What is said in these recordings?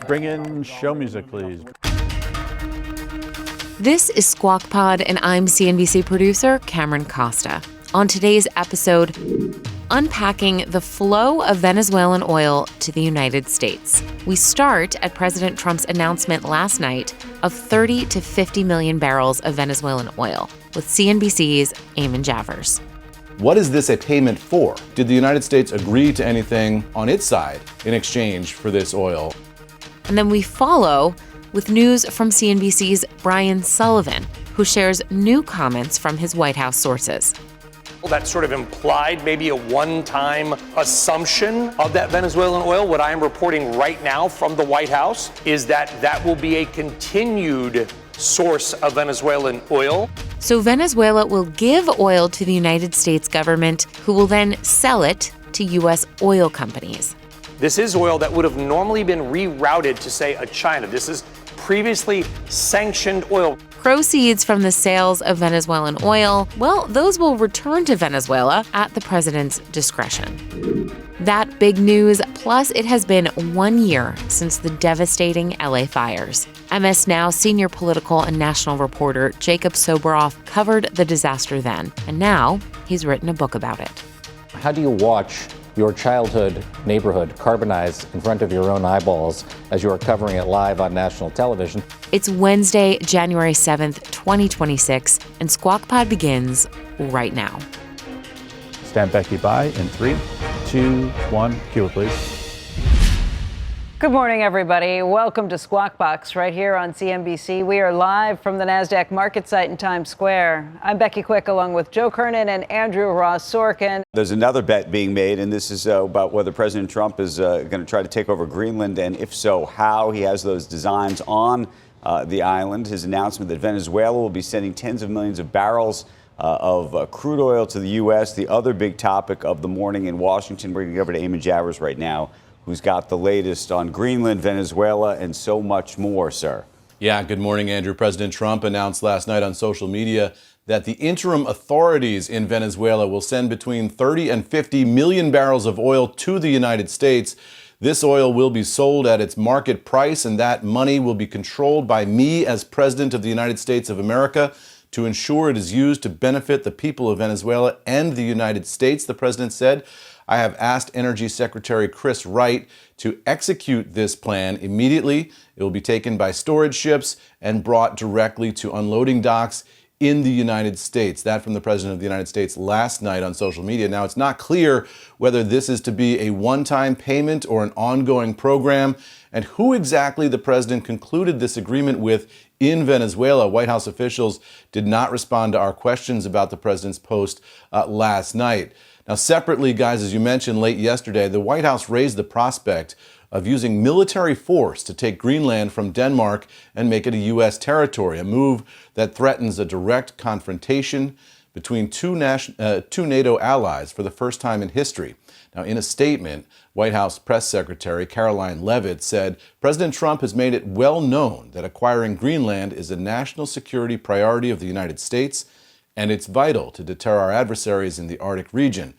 Bring in show music, please. This is Squawk Pod, and I'm CNBC producer Cameron Costa. On today's episode, unpacking the flow of Venezuelan oil to the United States. We start at President Trump's announcement last night of 30 to 50 million barrels of Venezuelan oil with CNBC's Eamon Javers. What is this a payment for? Did the United States agree to anything on its side in exchange for this oil? And then we follow with news from CNBC's Brian Sullivan, who shares new comments from his White House sources. That sort of implied maybe a one-time assumption of that Venezuelan oil. What I am reporting right now from the White House is that that will be a continued source of Venezuelan oil. So Venezuela will give oil to the United States government, who will then sell it to U.S. oil companies. This is oil that would have normally been rerouted to, say, China. This is previously sanctioned oil. Proceeds from the sales of Venezuelan oil, well, those will return to Venezuela at the president's discretion. That big news, plus it has been 1 year since the devastating LA fires. MSNow senior political and national reporter Jacob Soboroff covered the disaster then, and now he's written a book about it. How do you watch your childhood neighborhood carbonized in front of your own eyeballs as you are covering it live on national television? It's Wednesday, January 7th, 2026, and Squawk Pod begins right now. Stand Becky by in 3, 2, 1. Cue it, please. Good morning, everybody. Welcome to Squawk Box right here on CNBC. We are live from the NASDAQ market site in Times Square. I'm Becky Quick along with Joe Kernan and Andrew Ross Sorkin. There's another bet being made, and this is about whether President Trump is going to try to take over Greenland, and if so, how. He has those designs on the island. His announcement that Venezuela will be sending tens of millions of barrels of crude oil to the U.S., the other big topic of the morning in Washington. We're going to go over to Eamon Javers right now, who's got the latest on Greenland, Venezuela, and so much more, sir. Yeah, good morning, Andrew. President Trump announced last night on social media that the interim authorities in Venezuela will send between 30 and 50 million barrels of oil to the United States. This oil will be sold at its market price, and that money will be controlled by me as President of the United States of America to ensure it is used to benefit the people of Venezuela and the United States, the president said. I have asked Energy Secretary Chris Wright to execute this plan immediately. It will be taken by storage ships and brought directly to unloading docks in the United States. That from the President of the United States last night on social media. Now, it's not clear whether this is to be a one-time payment or an ongoing program, and who exactly the president concluded this agreement with in Venezuela. White House officials did not respond to our questions about the president's post last night. Now, separately, guys, as you mentioned late yesterday, the White House raised the prospect of using military force to take Greenland from Denmark and make it a U.S. territory, a move that threatens a direct confrontation between two NATO allies for the first time in history. Now, in a statement, White House Press Secretary Caroline Leavitt said, President Trump has made it well known that acquiring Greenland is a national security priority of the United States, and it's vital to deter our adversaries in the Arctic region.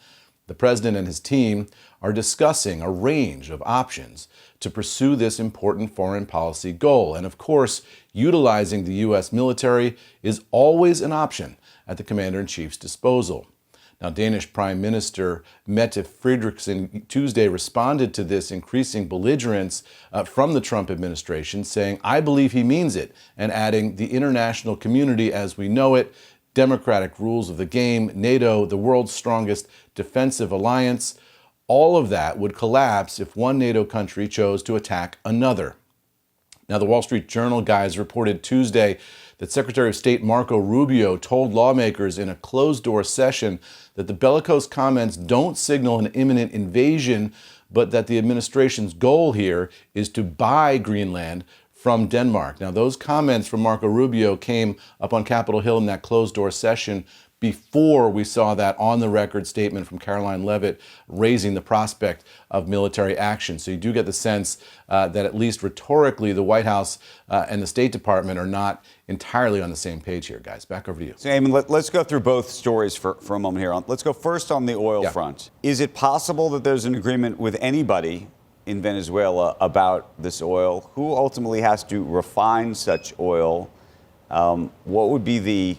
The president and his team are discussing a range of options to pursue this important foreign policy goal. And of course, utilizing the U.S. military is always an option at the commander-in-chief's disposal. Now, Danish Prime Minister Mette Frederiksen Tuesday responded to this increasing belligerence from the Trump administration, saying, I believe he means it, and adding, the international community as we know it, democratic rules of the game, NATO, the world's strongest defensive alliance, all of that would collapse if one NATO country chose to attack another. Now, the Wall Street Journal guys reported Tuesday that Secretary of State Marco Rubio told lawmakers in a closed-door session that the bellicose comments don't signal an imminent invasion, but that the administration's goal here is to buy Greenland from Denmark. Now, those comments from Marco Rubio came up on Capitol Hill in that closed-door session before we saw that on-the-record statement from Caroline Leavitt raising the prospect of military action. So you do get the sense that at least rhetorically, the White House and the State Department are not entirely on the same page here, guys. Back over to you. So, Eamon, let's go through both stories for a moment here. Let's go first on the oil front. Is it possible that there's an agreement with anybody in Venezuela about this oil? Who ultimately has to refine such oil? What would be the...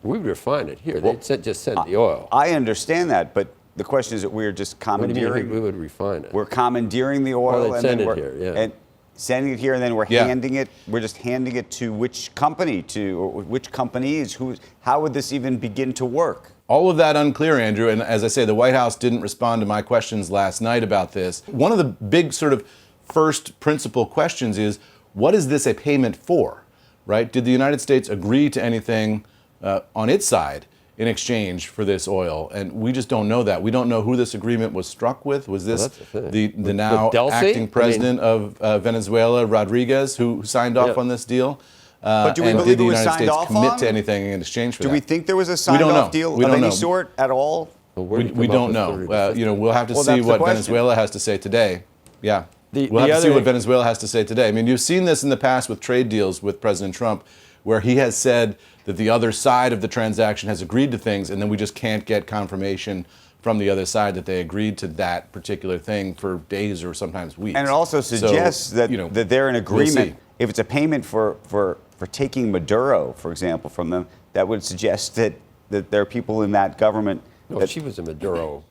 We refine it here. They just send the oil. I understand that, but the question is that we're just commandeering... What do you mean we would refine it? We're commandeering the oil Well, and send then it here, yeah. and sending it here, and then we're handing it. We're just handing it to which company, or which companies? How would this even begin to work? All of that unclear, Andrew. And as I say, the White House didn't respond to my questions last night about this. One of the big sort of first principle questions is, what is this a payment for, right? Did the United States agree to anything on its side in exchange for this oil? And we just don't know that. We don't know who this agreement was struck with. Was this the now acting president of Venezuela, Rodriguez, who signed off on this deal? But do we believe it was signed off on? Did the United States commit to anything in exchange for that? Do we think there was a signed-off deal of any sort at all? We don't know. We'll have to see what Venezuela has to say today. Yeah. We'll have to see what Venezuela has to say today. I mean, you've seen this in the past with trade deals with President Trump, where he has said that the other side of the transaction has agreed to things, and then we just can't get confirmation from the other side that they agreed to that particular thing for days or sometimes weeks. And it also suggests that they're in agreement. We'll if it's a payment for taking Maduro, for example, from them, that would suggest that there are people in that government. No, she was a Maduro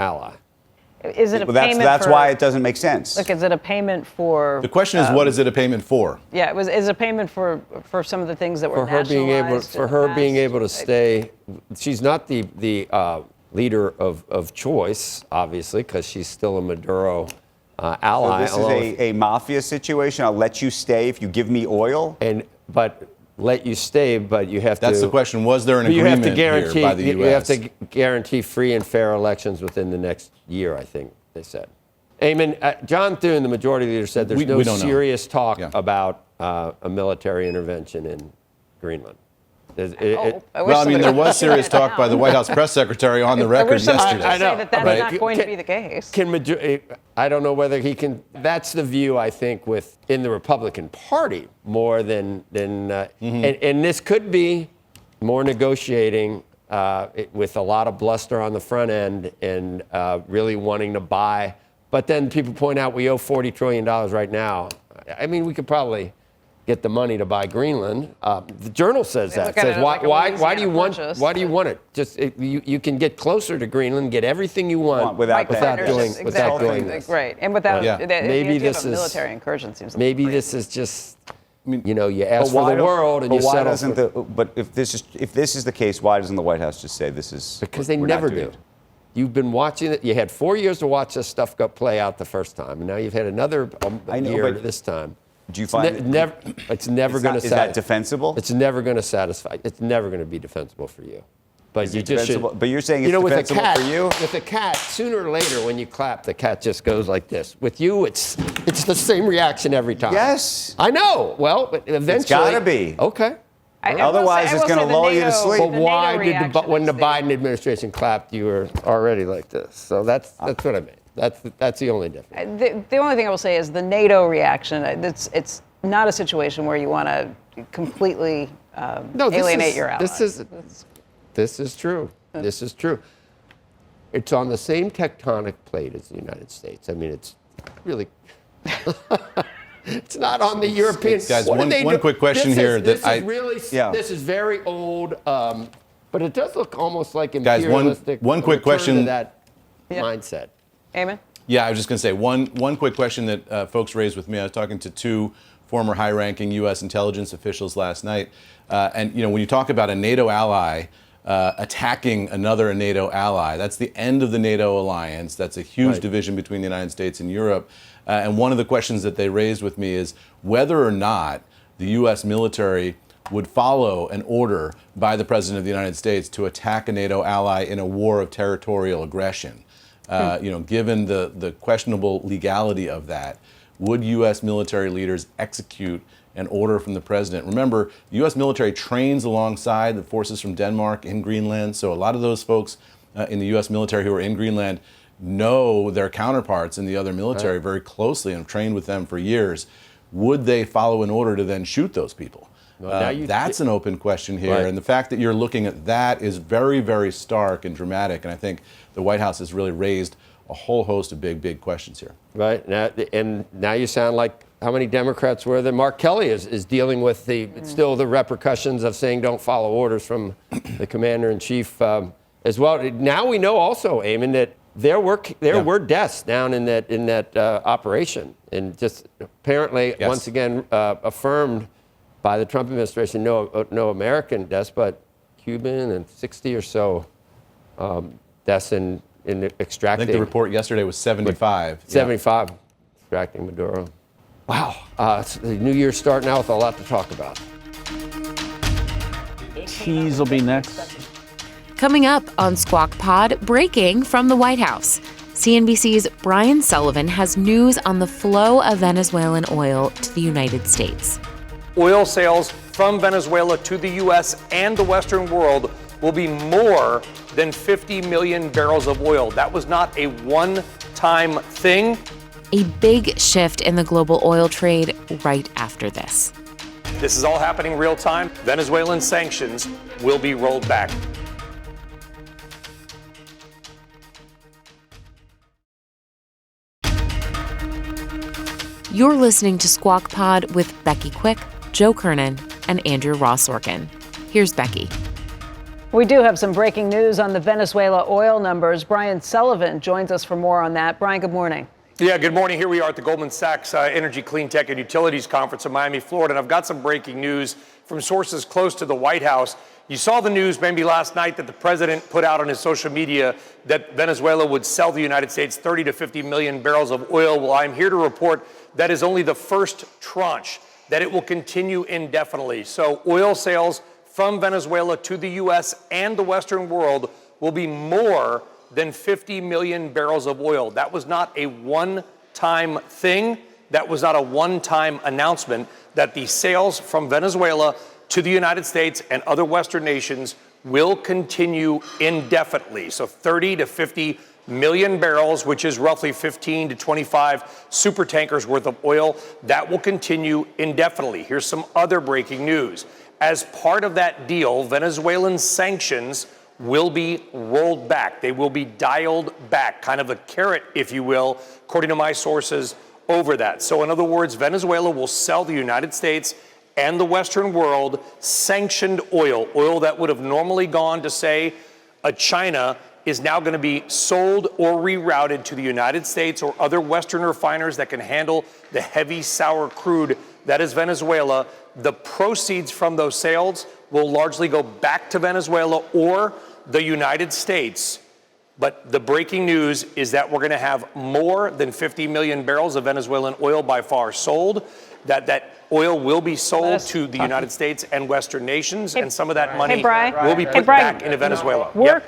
ally. Is it a payment that's for, why it doesn't make sense. Look, is it a payment for... The question is, what is it a payment for? Yeah, is it a payment for some of the things that were nationalized? For her being able to stay... She's not the leader of choice, obviously, because she's still a Maduro ally. So this is a mafia situation? I'll let you stay if you give me oil? But let you stay, but you have to... That's the question. Was there an agreement here by the U.S.? You have to guarantee free and fair elections within the next year, I think they said. Eamon, John Thune, the majority leader, said there's no serious talk about a military intervention in Greenland. Well, I mean, there was serious talk by the White House press secretary on the record yesterday. I know that's not going to be the case. I don't know whether he can. That's the view, I think, in the Republican Party more than and this could be more negotiating with a lot of bluster on the front end and really wanting to buy. But then people point out we owe $40 trillion right now. I mean, we could probably get the money to buy Greenland. The Journal says that. Says why do you want it? Just you can get closer to Greenland, get everything you want without doing this. Right, and without maybe this is military incursion seems. Maybe this is just. You ask for the world and you settle. But if this is the case, why doesn't the White House just say this is? Because they never do. You've been watching it. You had 4 years to watch this stuff play out the first time, and now you've had another year this time. Do you find it's never going to satisfy? Is that defensible? It's never going to satisfy. It's never going to be defensible for you. But you just should. But you're saying it's defensible for you? With a cat, sooner or later, when you clap, the cat just goes like this. With you, it's the same reaction every time. Yes. I know. Well, but eventually. It's got to be. Okay. Otherwise, it's going to lull you to sleep. But why when the Biden administration clapped, you were already like this? So that's what I mean. That's the only difference. The only thing I will say is the NATO reaction. It's not a situation where you want to completely alienate your allies. This is true. This is true. It's on the same tectonic plate as the United States. I mean, it's really. It's not on the European. Guys, one quick question here This is very old, but it does look almost like imperialistic. Guys, one quick question. To that mindset. Eamon? Yeah, I was just going to say one quick question that folks raised with me. I was talking to two former high-ranking U.S. intelligence officials last night, and when you talk about a NATO ally attacking another NATO ally, that's the end of the NATO alliance. That's a huge division between the United States and Europe. And one of the questions that they raised with me is whether or not the U.S. military would follow an order by the President of the United States to attack a NATO ally in a war of territorial aggression. Given the questionable legality of that, would U.S. military leaders execute an order from the President? Remember, the U.S. military trains alongside the forces from Denmark in Greenland, so a lot of those folks in the U.S. military who are in Greenland know their counterparts in the other military very closely and have trained with them for years. Would they follow an order to then shoot those people? That's an open question here, and the fact that you're looking at that is very, very stark and dramatic, and I think the White House has really raised a whole host of big questions here. Right. Now you sound like, how many Democrats were there? Mark Kelly is dealing with still the repercussions of saying don't follow orders from the commander-in-chief as well. Now we know also, Eamon, that there were deaths down in that operation, and just apparently once again affirmed by the Trump administration, no American deaths, but Cuban and 60 or so deaths in extracting. I think the report yesterday was 75. 75 extracting Maduro. Wow, the new year's starting out with a lot to talk about. Cheese will be next. Coming up on Squawk Pod, breaking from the White House. CNBC's Brian Sullivan has news on the flow of Venezuelan oil to the United States. Oil sales from Venezuela to the U.S. and the Western world will be more than 50 million barrels of oil. That was not a one-time thing. A big shift in the global oil trade right after this. This is all happening real time. Venezuelan sanctions will be rolled back. You're listening to Squawk Pod with Becky Quick, Joe Kernan, and Andrew Ross Sorkin. Here's Becky. We do have some breaking news on the Venezuela oil numbers. Brian Sullivan joins us for more on that. Brian, good morning. Yeah, good morning. Here we are at the Goldman Sachs Energy, Clean Tech, and Utilities Conference in Miami, Florida. And I've got some breaking news from sources close to the White House. You saw the news maybe last night that the president put out on his social media that Venezuela would sell the United States 30 to 50 million barrels of oil. Well, I'm here to report that is only the first tranche, that it will continue indefinitely. So oil sales from Venezuela to the U.S. and the Western world will be more than 50 million barrels of oil. That was not a one-time thing. That was not a one-time announcement that the sales from Venezuela to the United States and other Western nations will continue indefinitely. So 30 to 50 million barrels, which is roughly 15 to 25 super tankers worth of oil, that will continue indefinitely. Here's some other breaking news. As part of that deal, Venezuelan sanctions will be rolled back. They will be dialed back, kind of a carrot, if you will, according to my sources over that. So in other words, Venezuela will sell the United States and the Western world sanctioned oil that would have normally gone to, say, China, is now going to be sold or rerouted to the United States or other Western refiners that can handle the heavy sour crude that is Venezuela. The proceeds from those sales will largely go back to Venezuela or the United States. But the breaking news is that we're going to have more than 50 million barrels of Venezuelan oil by far sold, that oil will be sold to the United States and Western nations, and some of that money will be put back into Venezuela. We're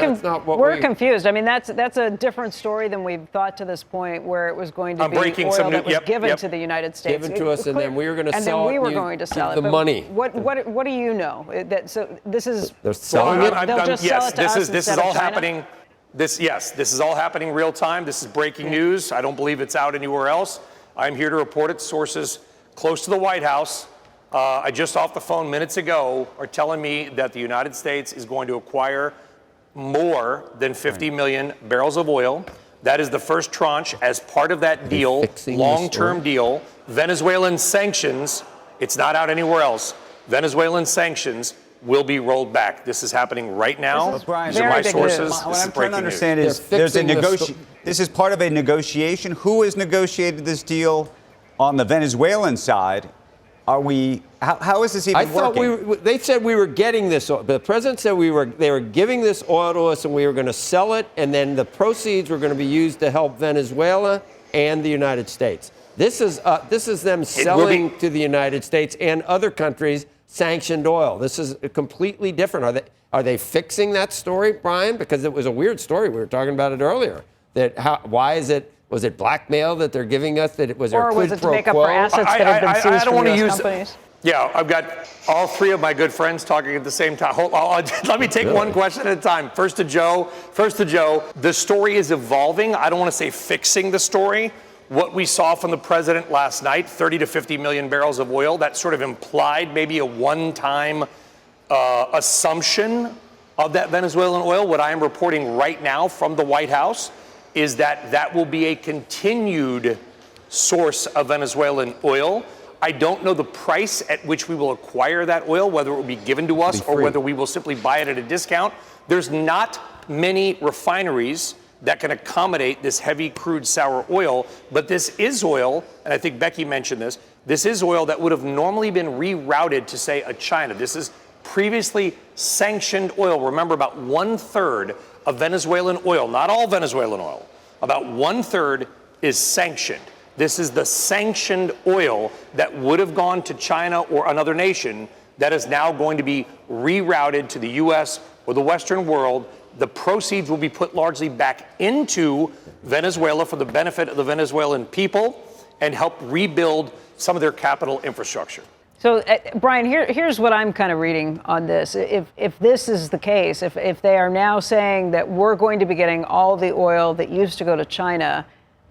confused. I mean, that's a different story than we've thought to this point, where it was going to be oil that was given to the United States. Given to us, and then we were going to sell it. And then we were going to sell it. The money. What do you know? So this is... They're selling it? They'll just sell it to us This is all happening. This is all happening real time. This is breaking news. I don't believe it's out anywhere else. I'm here to report it. Sources close to the White House, I just off the phone minutes ago, are telling me that the United States is going to acquire more than 50 million barrels of oil. That is the first tranche as part of that deal, long-term deal. Venezuelan sanctions, it's not out anywhere else. Venezuelan sanctions will be rolled back. This is happening right now. These are my sources. What I'm trying to understand is there's a this is part of a negotiation. Who has negotiated this deal on the Venezuelan side? How is this even working? They said we were getting this oil. The president said they were giving this oil to us and we were going to sell it, and then the proceeds were going to be used to help Venezuela and the United States. This is them selling to the United States and other countries sanctioned oil. This is completely different. Are they fixing that story, Brian? Because it was a weird story. We were talking about it earlier. Why is it? Was it blackmail that they're giving us? That it was, or was it to make up for assets that have been seized from U.S. companies? Yeah, I've got all three of my good friends talking at the same time. Let me take one question at a time. First to Joe. The story is evolving. I don't want to say fixing the story. What we saw from the president last night, 30 to 50 million barrels of oil, that sort of implied maybe a one-time assumption of that Venezuelan oil. What I am reporting right now from the White House is that that will be a continued source of Venezuelan oil. I don't know the price at which we will acquire that oil, whether it will be given to us or whether we will simply buy it at a discount. There's not many refineries that can accommodate this heavy crude sour oil, but this is oil, and I think Becky mentioned this is oil that would have normally been rerouted to, say, a China. This is previously sanctioned oil. Remember, about 1/3 of Venezuelan oil, not all Venezuelan oil, about 1/3 is sanctioned. This is the sanctioned oil that would have gone to China or another nation that is now going to be rerouted to the U.S. or the Western world. The proceeds will be put largely back into Venezuela for the benefit of the Venezuelan people and help rebuild some of their capital infrastructure. So, Brian, here's what I'm kind of reading on this. If this is the case, if they are now saying that we're going to be getting all the oil that used to go to China,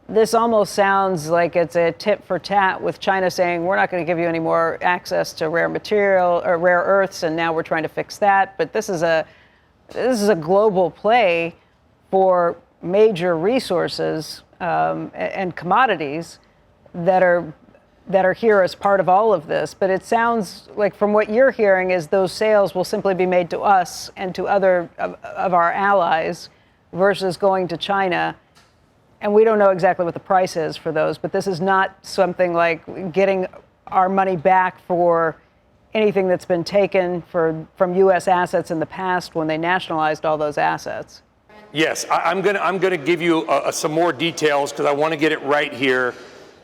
this almost sounds like it's a tit for tat with China saying we're not going to give you any more access to rare material or rare earths, and now we're trying to fix that. But this is a global play for major resources and commodities that are here as part of all of this. But it sounds like from what you're hearing is those sales will simply be made to us and to other of our allies versus going to China. And we don't know exactly what the price is for those, but this is not something like getting our money back for anything that's been taken from U.S. assets in the past when they nationalized all those assets. Yes, I'm gonna give you some more details because I want to get it right here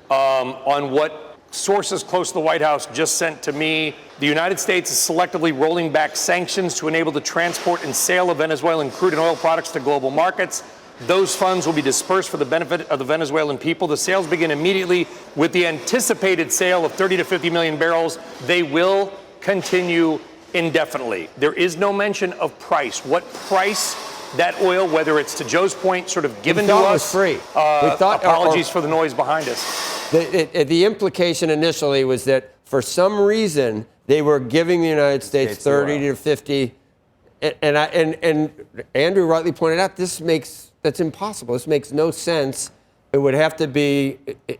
on what sources close to the White House just sent to me. The United States is selectively rolling back sanctions to enable the transport and sale of Venezuelan crude and oil products to global markets. Those funds will be dispersed for the benefit of the Venezuelan people. The sales begin immediately with the anticipated sale of 30 to 50 million barrels. They will continue indefinitely. There is no mention of price. What price that oil, whether it's to Joe's point, sort of given to us. Free. We thought, apologies for the noise behind us. The implication initially was that for some reason they were giving the United States 30 to 50, and Andrew rightly pointed out that's impossible. This makes no sense. It would have to be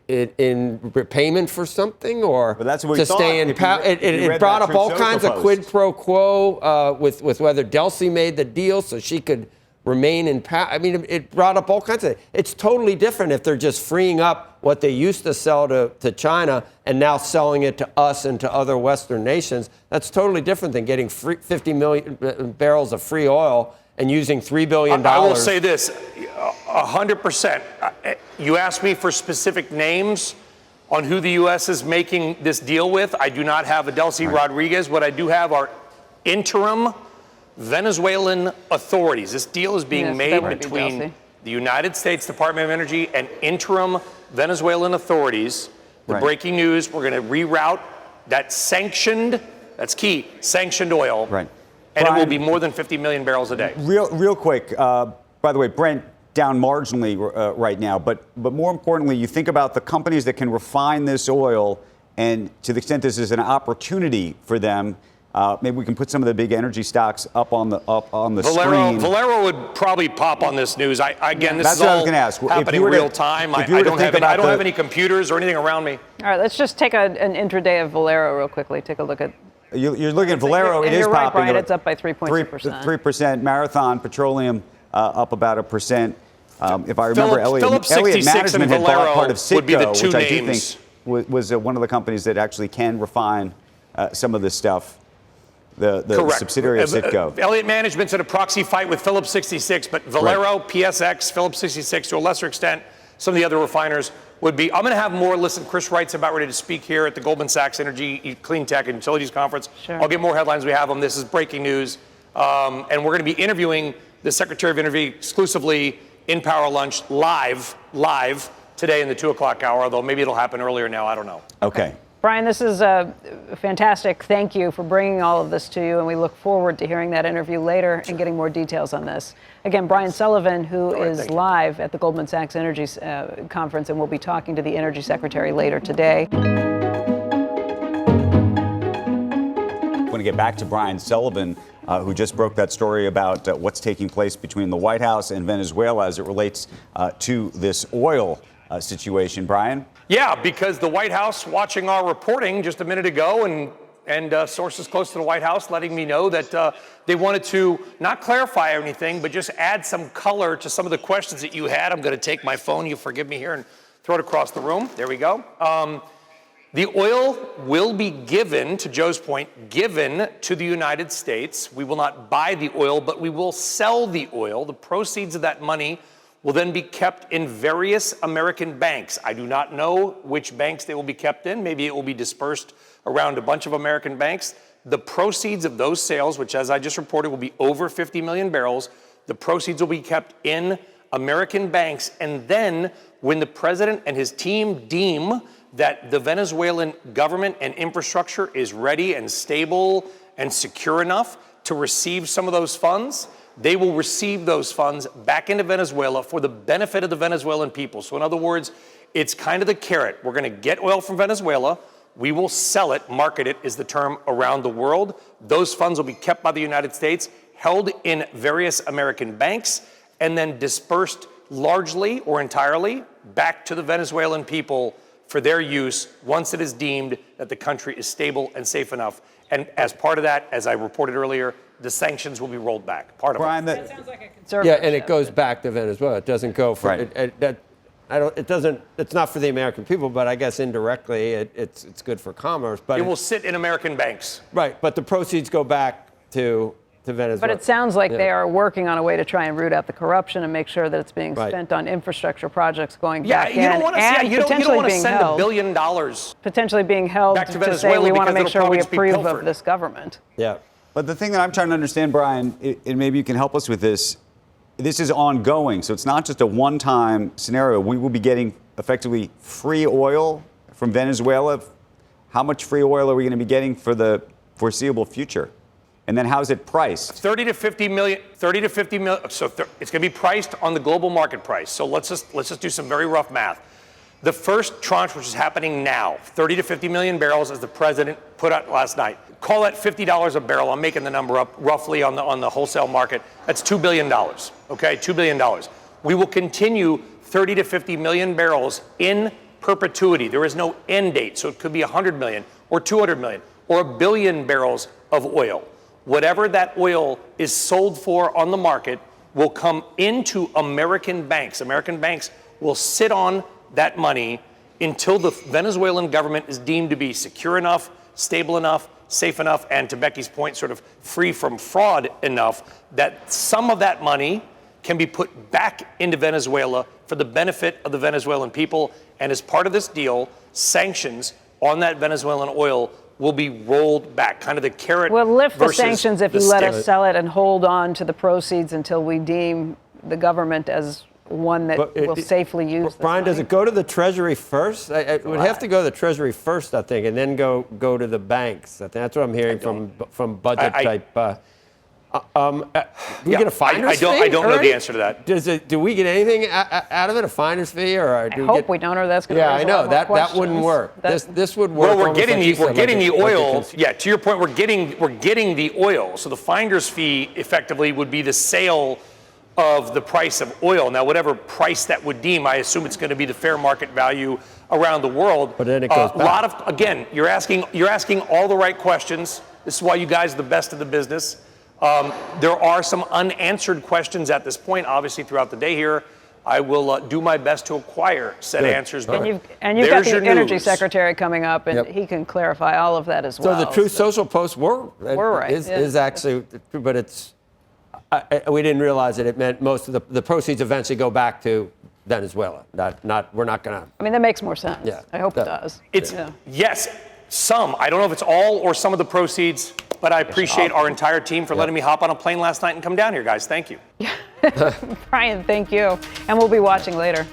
in repayment for something, or that's what we to thought. stay in power. It brought up all kinds of quid pro quo with whether Delcy made the deal so she could remain in power. I mean, it brought up all kinds of. It's totally different if they're just freeing up what they used to sell to China and now selling it to us and to other Western nations. That's totally different than getting 50 million barrels of free oil and using $3 billion. I will say this, 100%. You asked me for specific names on who the U.S. is making this deal with. I do not have Adelcy Rodriguez. What I do have are interim Venezuelan authorities. This deal is being made between the United States Department of Energy and interim Venezuelan authorities. The breaking news, we're going to reroute that sanctioned, that's key, sanctioned oil. Right. And Brian, it will be more than 50 million barrels a day. Real quick, by the way, Brent down marginally right now, but more importantly, you think about the companies that can refine this oil, and to the extent this is an opportunity for them, maybe we can put some of the big energy stocks up on the screen. Valero would probably pop on this news. Again, this That's is what I all was gonna ask. happening real time. I don't have any computers or anything around me. All right, let's just take an intraday of Valero real quickly. Take a look at. You're looking at Valero. It is you're right, popping. Brian, it's up by 3.2%. 3%. Marathon Petroleum up about 1%. If I remember, Elliott 66 Management and had bought Valero part of Citgo, would be the two which I do names. think was one of the companies that actually can refine some of this stuff. The subsidiary of Citgo. Elliott Management's in a proxy fight with Phillips 66, but Valero, PSX, Phillips 66, to a lesser extent, some of the other refiners would be. I'm going to have more. Listen, Chris Wright's about ready to speak here at the Goldman Sachs Energy, Clean Tech, and Utilities Conference. Sure. I'll get more headlines. We have them. This is breaking news. And we're going to be interviewing the Secretary of Energy exclusively in Power Lunch live today in the 2 o'clock hour, although maybe it'll happen earlier now. I don't know. Okay. Brian, this is fantastic. Thank you for bringing all of this to you, and we look forward to hearing that interview later and getting more details on this. Again, Brian Sullivan, who is live at the Goldman Sachs Energy Conference, and we'll be talking to the Energy Secretary later today. I want to get back to Brian Sullivan who just broke that story about what's taking place between the White House and Venezuela as it relates to this oil situation. Brian? Yeah, because the White House watching our reporting just a minute ago and sources close to the White House letting me know that they wanted to not clarify anything, but just add some color to some of the questions that you had. I'm going to take my phone, you forgive me here, and throw it across the room. There we go. The oil will be given, to Joe's point, given to the United States. We will not buy the oil, but we will sell the oil. The proceeds of that money will then be kept in various American banks. I do not know which banks they will be kept in. Maybe it will be dispersed around a bunch of American banks. The proceeds of those sales, which as I just reported will be over 50 million barrels, the proceeds will be kept in American banks. And then when the president and his team deem that the Venezuelan government and infrastructure is ready and stable and secure enough to receive some of those funds, they will receive those funds back into Venezuela for the benefit of the Venezuelan people. So in other words, it's kind of the carrot. We're going to get oil from Venezuela. We will sell it, market it is the term, around the world. Those funds will be kept by the United States, held in various American banks, and then dispersed largely or entirely back to the Venezuelan people for their use once it is deemed that the country is stable and safe enough. And as part of that, as I reported earlier, the sanctions will be rolled back. Part of Brian, That sounds like a conservative. Yeah, and it goes back to Venezuela. It doesn't go for It's not for the American people, but I guess indirectly it's good for commerce. But it will sit in American banks. Right, but the proceeds go back to Venezuela. But it sounds like they are working on a way to try and root out the corruption and make sure that it's being spent on infrastructure projects going back in. You don't want to send $1 billion potentially being held back to say Venezuela we want to make because sure it'll we probably just be approve of pilfered. this government. Yeah. But the thing that I'm trying to understand, Brian, and maybe you can help us with this, this is ongoing. So it's not just a one-time scenario. We will be getting effectively free oil from Venezuela. How much free oil are we going to be getting for the foreseeable future? And then how's it priced? 30 to 50 million. So it's going to be priced on the global market price. So let's just do some very rough math. The first tranche, which is happening now, 30 to 50 million barrels, as the president put out last night. Call that $50 a barrel. I'm making the number up roughly on the wholesale market. That's $2 billion. Okay, $2 billion. We will continue 30 to 50 million barrels in perpetuity. There is no end date, so it could be 100 million or 200 million or 1 billion barrels of oil. Whatever that oil is sold for on the market will come into American banks. American banks will sit on that money until the Venezuelan government is deemed to be secure enough, stable enough, safe enough, and to Becky's point, sort of free from fraud enough that some of that money can be put back into Venezuela for the benefit of the Venezuelan people. And as part of this deal, sanctions on that Venezuelan oil will be rolled back, kind of the carrot. We'll lift the versus sanctions if the you let stick. us sell it and hold on to the proceeds until we deem the government as one that will safely use this Brian, money. does it go to the Treasury first? It would have to go to the Treasury first, I think, and then go to the banks. I think that's what I'm hearing from budget type. Do we get a finder's fee? I don't know the answer to that. Do we get anything out of it? A finder's fee, or I hope we don't, or that's going to Yeah, raise I a know lot more that questions. wouldn't work. This would work. Well, we're almost getting like you said, the like oil. Yeah, to your point, we're getting the oil. So the finder's fee effectively would be the sale of the price of oil. Now, whatever price that would deem, I assume it's going to be the fair market value around the world. But then it goes back. Again, you're asking all the right questions. This is why you guys are the best of the business. There are some unanswered questions at this point, obviously, throughout the day here. I will do my best to acquire said answers. But You've got the Energy Secretary coming up, and he can clarify all of that as well. So the Truth Social post We're right. is actually, but it's. We didn't realize that it meant most of the proceeds eventually go back to Venezuela. We're not going to. I mean, that makes more sense. Yeah. I hope it does. Yes, some. I don't know if it's all or some of the proceeds, but I appreciate our entire team for letting me hop on a plane last night and come down here, guys. Thank you. Brian, thank you. And we'll be watching later.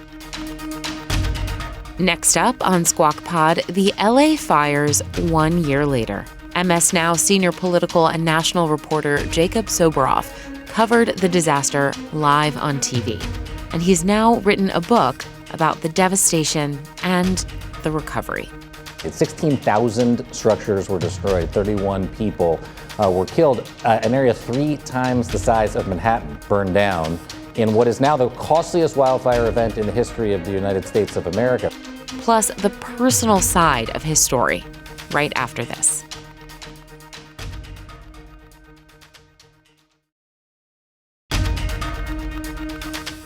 Next up on Squawk Pod, the LA fires 1 year later. MSNow senior political and national reporter Jacob Soboroff covered the disaster live on TV. And he's now written a book about the devastation and the recovery. 16,000 structures were destroyed, 31 people were killed. An area 3 times the size of Manhattan burned down in what is now the costliest wildfire event in the history of the United States of America. Plus, the personal side of his story, right after this.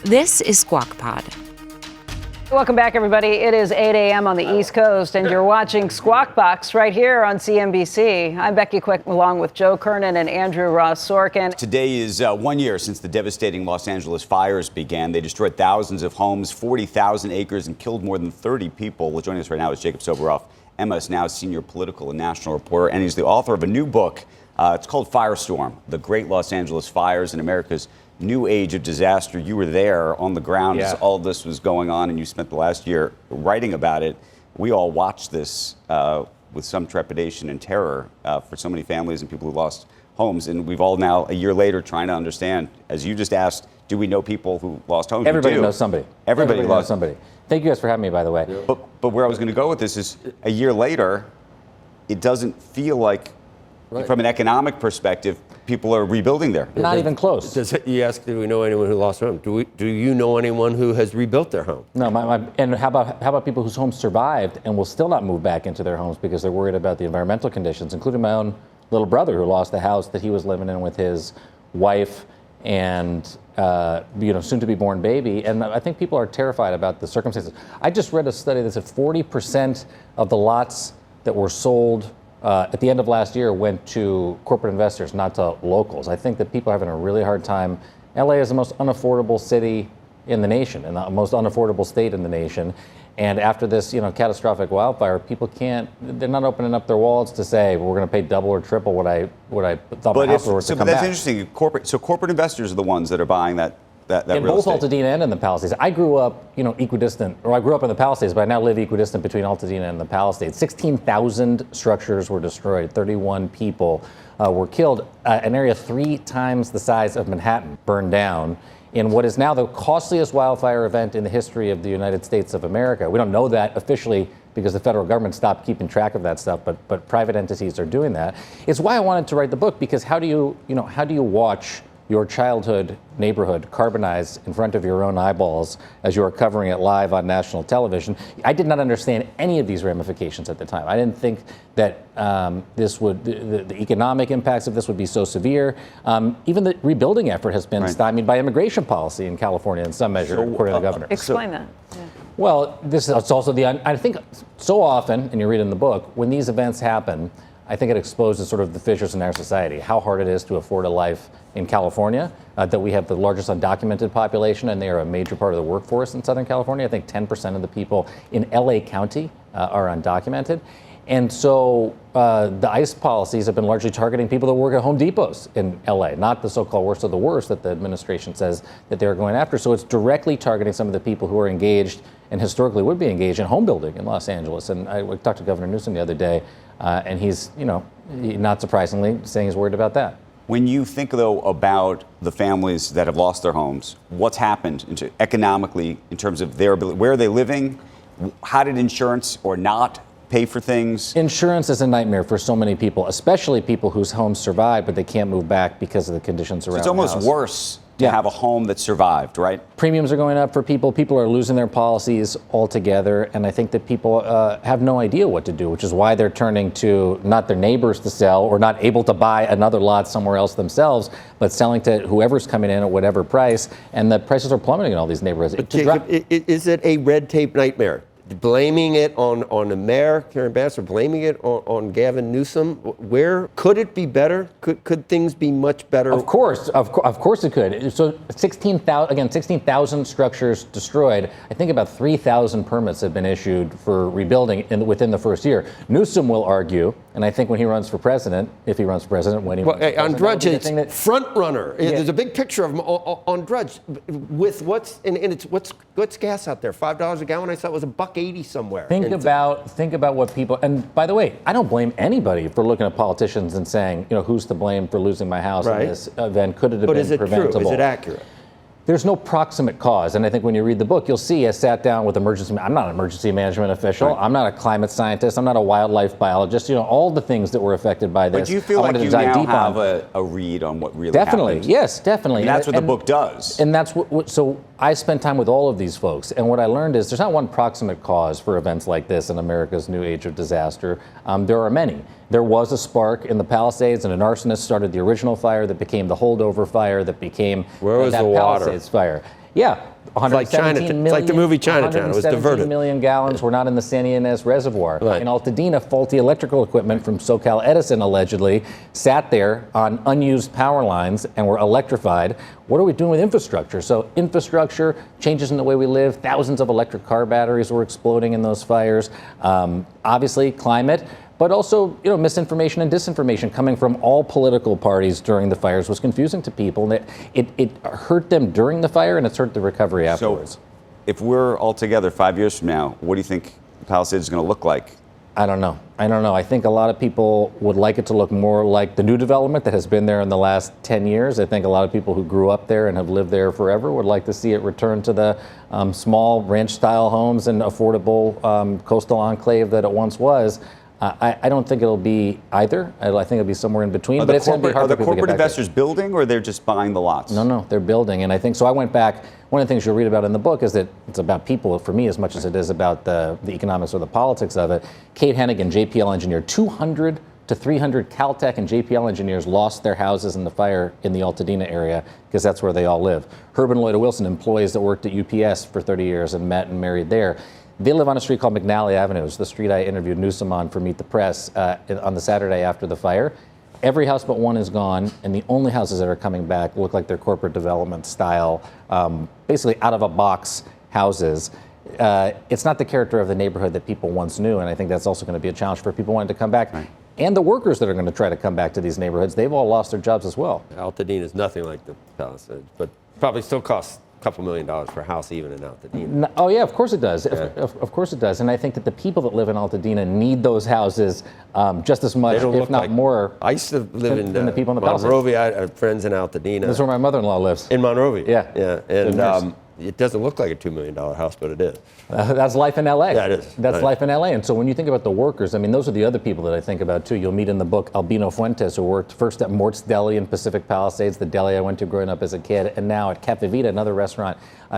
This is Squawk Pod. Welcome back, everybody. It is 8 a.m. on the East Coast, and you're watching Squawk Box right here on CNBC. I'm Becky Quick, along with Joe Kernan and Andrew Ross Sorkin. Today is 1 year since the devastating Los Angeles fires began. They destroyed thousands of homes, 40,000 acres, and killed more than 30 people. Well, joining us right now is Jacob Soboroff, MSNow senior political and national reporter, and he's the author of a new book. It's called Firestorm, The Great Los Angeles Fires in America's New Age of Disaster. You were there on the ground as all this was going on, and you spent the last year writing about it. We all watched this with some trepidation and terror for so many families and people who lost homes. And we've all now, a year later, trying to understand, as you just asked, do we know people who lost homes? Everybody knows somebody. Everybody knows somebody. Thank you guys for having me, by the way. Yeah. But where I was going to go with this is, a year later, it doesn't feel like, from an economic perspective, people are rebuilding there. Not even close. You ask, do we know anyone who lost their home? Do you know anyone who has rebuilt their home? No. And how about people whose homes survived and will still not move back into their homes because they're worried about the environmental conditions, including my own little brother who lost the house that he was living in with his wife and soon to be born baby. And I think people are terrified about the circumstances. I just read a study that said 40% of the lots that were sold at the end of last year went to corporate investors, not to locals. I think that people are having a really hard time. LA is the most unaffordable city in the nation and the most unaffordable state in the nation. And after this, catastrophic wildfire, they're not opening up their wallets to say, well, we're going to pay double or triple what I thought my house was worth to come But that's back. interesting. Corporate investors are the ones that are buying that in real both estate. Altadena and in the Palisades. I grew up, equidistant, or I grew up in the Palisades, but I now live equidistant between Altadena and the Palisades. 16,000 structures were destroyed, 31 people were killed. An area 3 times the size of Manhattan burned down in what is now the costliest wildfire event in the history of the United States of America. We don't know that officially because the federal government stopped keeping track of that stuff, but private entities are doing that. It's why I wanted to write the book, because how do you watch your childhood neighborhood carbonized in front of your own eyeballs as you are covering it live on national television? I did not understand any of these ramifications at the time. I didn't think that the economic impacts of this would be so severe. Even the rebuilding effort has been stymied by immigration policy in California in some measure, according to the governor. Explain that. Yeah. Well, it's also I think so often, and you read in the book, when these events happen, I think it exposes sort of the fissures in our society, how hard it is to afford a life in California, that we have the largest undocumented population, and they are a major part of the workforce in Southern California. I think 10% of the people in LA County are undocumented. And so the ICE policies have been largely targeting people that work at Home Depots in LA, not the so-called worst of the worst that the administration says that they're going after. So it's directly targeting some of the people who are engaged and historically would be engaged in home building in Los Angeles. And I talked to Governor Newsom the other day, and he's, not surprisingly, saying he's worried about that. When you think, though, about the families that have lost their homes, what's happened economically in terms of their ability? Where are they living? How did insurance or not pay for things? Insurance is a nightmare for so many people, especially people whose homes survive, but they can't move back because of the conditions around It's almost the house. worse to have a home that survived, right? Premiums are going up for people. People are losing their policies altogether. And I think that people have no idea what to do, which is why they're turning to not their neighbors to sell or not able to buy another lot somewhere else themselves, but selling to whoever's coming in at whatever price. And the prices are plummeting in all these neighborhoods. But Jacob, is it a red tape nightmare? Blaming it on the mayor, Karen Bass, or blaming it on Gavin Newsom? Where could it be better? Could things be much better? Of course it could. So 16,000 structures destroyed. I think about 3,000 permits have been issued for rebuilding within the first year. Newsom will argue, and I think when he runs for president, if he runs for president, when he runs for president, on Drudge, it's front runner. Yeah. There's a big picture of him on Drudge with what's gas out there? $5 a gallon. I thought it was $1.80 somewhere. Think about what people, and by the way, I don't blame anybody for looking at politicians and saying, who's to blame for losing my house in this event? Could it have been preventable? But is it true? Is it accurate? there's no proximate cause. And I think when you read the book, you'll see I sat down with I'm not an emergency management official. Right. I'm not a climate scientist. I'm not a wildlife biologist. All the things that were affected by this. But do you feel like you now have a read on what really happened? Yes, definitely. And that's what the book does. And that's so I spent time with all of these folks. And what I learned is there's not one proximate cause for events like this in America's new age of disaster. There are many. There was a spark in the Palisades, and an arsonist started the original fire that became the holdover fire that became that Palisades fire. Yeah, 117 million, it's like the movie Chinatown. It was diverted. 117 million gallons were not in the San Ynez Reservoir. Right. In Altadena, faulty electrical equipment from SoCal Edison allegedly sat there on unused power lines and were electrified. What are we doing with infrastructure? So infrastructure, changes in the way we live, thousands of electric car batteries were exploding in those fires. Obviously, climate. But also, misinformation and disinformation coming from all political parties during the fires was confusing to people. And it hurt them during the fire, and it's hurt the recovery afterwards. So, if we're all together 5 years from now, what do you think Palisades is going to look like? I don't know. I think a lot of people would like it to look more like the new development that has been there in the last 10 years. I think a lot of people who grew up there and have lived there forever would like to see it return to the small ranch-style homes and affordable coastal enclave that it once was. I don't think it'll be either. I think it'll be somewhere in between. But it's going to be hard for people to get back. Are the corporate investors building, or they're just buying the lots? No, they're building. And I think so. I went back. One of the things you'll read about in the book is that it's about people for me as much as it is about the economics or the politics of it. Kate Hennigan, JPL engineer, 200 to 300 Caltech and JPL engineers lost their houses in the fire in the Altadena area because that's where they all live. Herb and Lloyd Wilson, employees that worked at UPS for 30 years and met and married there. They live on a street called McNally Avenue. It's the street I interviewed Newsom on for Meet the Press on the Saturday after the fire. Every house but one is gone, and the only houses that are coming back look like they're corporate development style, basically out-of-a-box houses. It's not the character of the neighborhood that people once knew, and I think that's also going to be a challenge for people wanting to come back. Right. And the workers that are going to try to come back to these neighborhoods, they've all lost their jobs as well. Altadena is nothing like the Palisades, but probably still costs $2 million per house even in Altadena. Oh yeah, of course it does. Yeah. Of course it does. And I think that the people that live in Altadena need those houses just as much, if not like, more. I used to live than the people in the Palisades. Monrovia. I had friends in Altadena. That's where my mother-in-law lives. In Monrovia. Yeah. And it doesn't look like a $2 million house, but it is. That's life in LA. Yeah, it is. That's life in LA. And so when you think about the workers, I mean, those are the other people that I think about too. You'll meet in the book Albino Fuentes, who worked first at Mort's Deli in Pacific Palisades, the deli I went to growing up as a kid, and now at Cafe Vita, another restaurant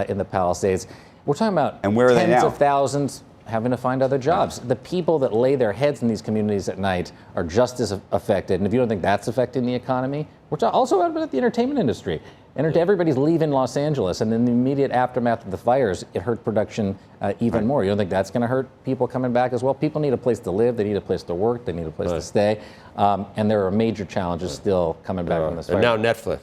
in the Palisades. We're talking about and where are tens they now? of thousands having to find other jobs. The people that lay their heads in these communities at night are just as affected. And if you don't think that's affecting the economy, we're also about the entertainment industry. Everybody's leaving Los Angeles, and in the immediate aftermath of the fires, it hurt production even more. You don't think that's going to hurt people coming back as well? People need a place to live, they need a place to work, they need a place to stay, and there are major challenges still coming back from this fire. And now Netflix.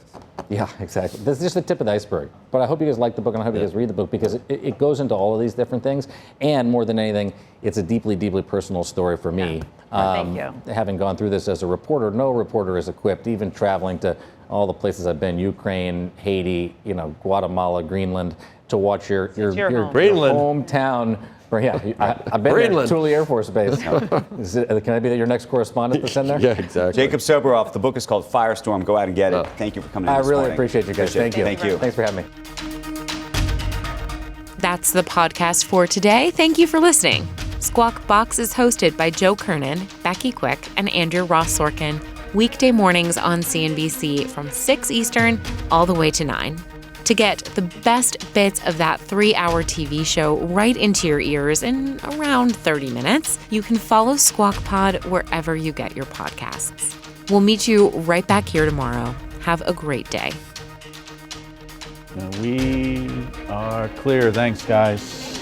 Yeah, exactly. This is just the tip of the iceberg. But I hope you guys like the book, and I hope you guys read the book, because it goes into all of these different things, and more than anything, it's a deeply, deeply personal story for me. Thank you. Having gone through this as a reporter, no reporter is equipped, even traveling to all the places I've been, Ukraine, Haiti, Guatemala, Greenland, to watch your hometown. I've been there, Thule Air Force Base. Can I be your next correspondent to send there? Yeah, exactly. Jacob Soboroff, the book is called Firestorm. Go out and get it. Thank you for coming in this morning. I really appreciate you guys. Thank you. Thank you. Thanks for having me. That's the podcast for today. Thank you for listening. Squawk Box is hosted by Joe Kernan, Becky Quick, and Andrew Ross Sorkin. Weekday mornings on CNBC from 6 Eastern all the way to 9. To get the best bits of that 3-hour TV show right into your ears in around 30 minutes, you can follow Squawk Pod wherever you get your podcasts. We'll meet you right back here tomorrow. Have a great day. We are clear. Thanks, guys.